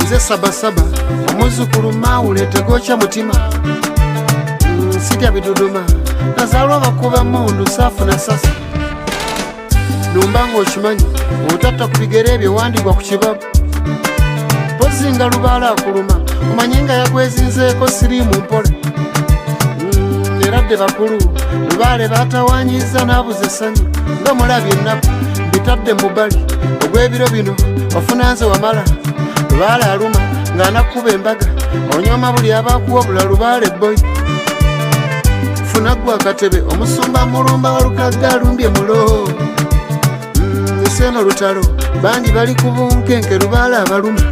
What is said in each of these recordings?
nze sabasaba omuzukulu mawule tegocha mutima sitya biduduma nazalwa bakuba mundu safu na sasa numbanga okimanyi otata ku bigere ebyo wandibwa ku kibabu tozinga lubaala akuluma omanyi nga yagwezinzeeko siriimu mpole eradde bakulu lubaale batawanyiza nabuze essanyu nga mulabye ennaku bitadde mu bbali ogw'ebiro bino ofuna nze wamala lubaale aluma ng'anakuba embaga onyoma buli abakuwa obula lubaale boy funa gwa akatebe omusumba mulumba walukagga alumbye mulo eseno lutalo bangi bali ku bunkenke lubaale abaluma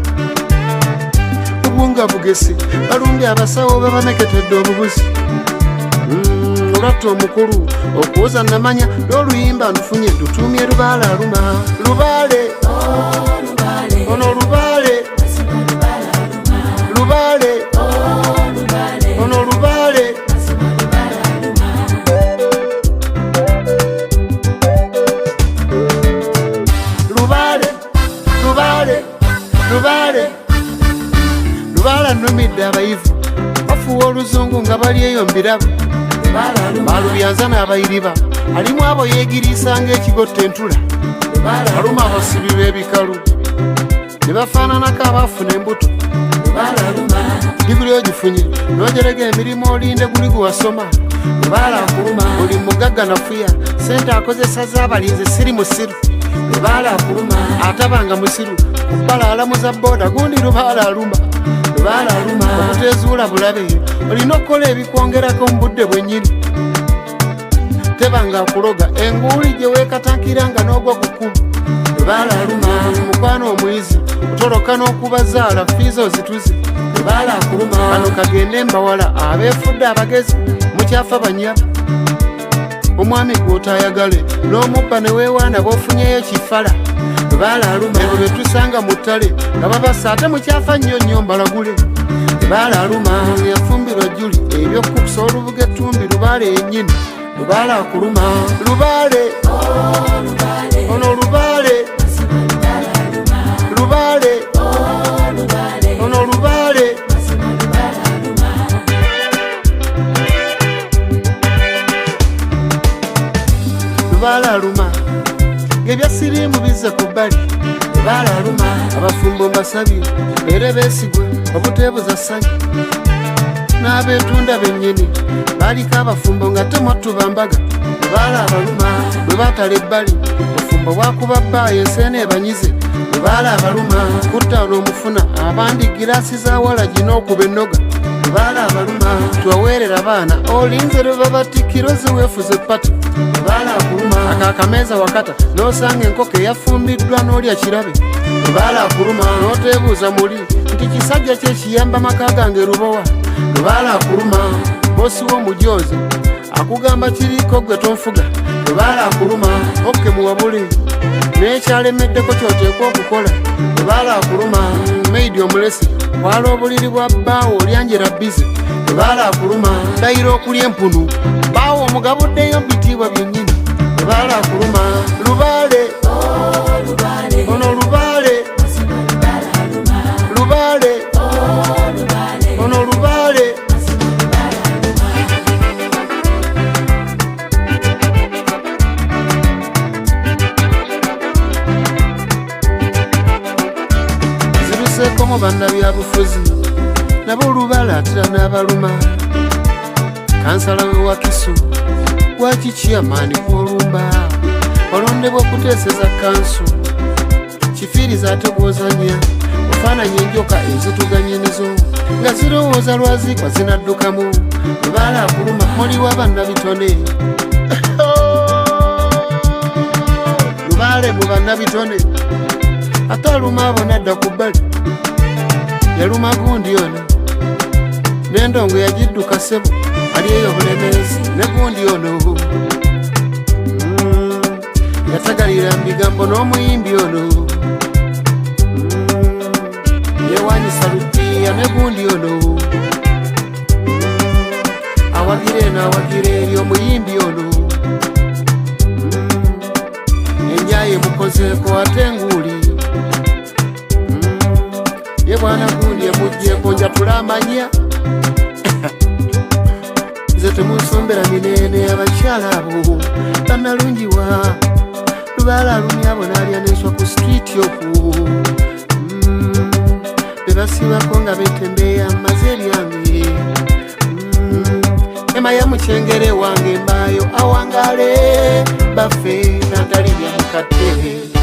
obunga bugesi balumbye abasawo babameketedde obubuzi olwatta omukulu okuwoza namanya n'oluyimba ntufunye tutumye lubaale aluma lubaale ono lubaale lubaale ono lubaale lubaale lubaale lubaale lubaale annumidde abayivu bafuwa oluzungu nga bali eyo mbirabo balubyanza n'abayiriba alimu abo yeegiriisa ng'ekigotta entula aluma abasibi b'ebikalu ne bafaananako abaafuna embuto diguli ogifunye n'ogerega emirimu olinde guli guwasoma lubaala akuluma buli mugagga nafuya sente akozesa z'abalinzi siri musiru lubaala akuluma atabanga musiru kubbala alamuza booda gundi lubaala aluma lubaala aluma okutezuula bulabe olina okukola ebikwongerako mu budde bwennyini tebanga akuloga enguuli gye weekatankiranga n'ogwa ku kkubo lubaala aluma mukwano omuyizi otoloka n'okubazaala fiiza ozituzi lubaala akuluma kano kagende mbawala abeefudde abagezi mukyafa banyaba omwami gw'otayagale n'omubba ne weewaana b'ofunyeyo kifala lubaala aluma ebo bye tusanga mu ttale nga babasa ate mukyafa nnyo nnyo mbalagule lubaala aluma yafumbirwa juli ebyokukusa olubuga ettumbi lubaale yennyini lubaale akuluma lubaale ono lubaale lubaale ono lubaale lubaale aluma ebya siriimu bizze ku bbali lubaale aluma abafumbo mbasabye era beesigwe obuteebuza ssanyu n'abeetunda bennyini baaliko abafumbo nga temwattuba mbaga lubaale abaluma bwe baatala ebbali obufumbo bwakuba bbaayo enseena ebanyize lubaale abaluma kutta n'omufuna abandi giraasi za walagi n'okuba ennoga lubaale abaluma tuwaweerera baana olinze lwe babatikkiro ziweefuze pati lubaale akuluma akaakameeza wakata n'osanga enkoko eyafumbiddwa n'olya kirabe lubaale akuluma n'oteebuuza muli nti kisajja kyekiyamba maka gange lubowa lubaale akuluma bosi w'omujoozi akugamba kiriko gwe tonfuga lubaale akuluma okke muwabule n'ekyalemeddeko kyoteekwa okukola lubaale akuluma meidi omulesi wala obuliri bwa bbaawo olyanjera bize lubaale akuluma ndayira okulya empunu bbaawo omugabuddeyo bitiibwa byennyini lubaale akuluma lubaale ono lubaale lubaale ono lubaale ziruseekomu bannabyabufuzi nabo olubaale atera n'abaluma kansala we wakiso gwaki ciyamaani kwolumba walondebwa okuteeseza kanso kifiiriza ate gwozanya ofaananya enjoka ezituganyenizo nga zirowooza lwazikwa zinaddukamu lubaale akuluma muliwa bannabitone lubaale mu bannabitone ate aluma abo nadda ku bbali yaluma gundi ono n'endongo yagidduka ssebo ali eyo obulemeezi ne gundi ono yatagalira mu bigambo n'omuyimbi ono yewanyisa lupiiya ne gundi ono awagira eno awagira eri omuyimbi ono enjaye mukozeeko ate nguuli ne bwana gundi emujjeko njatula amanya nze temunsombera minene abakyala abo bannalungiwa lubaala lumya abo naalya nenswa ku street oku bebasibako nga betembeya maze ebyange ema ya mukyengere wange mbaayo awangale baffe natalibya mukadde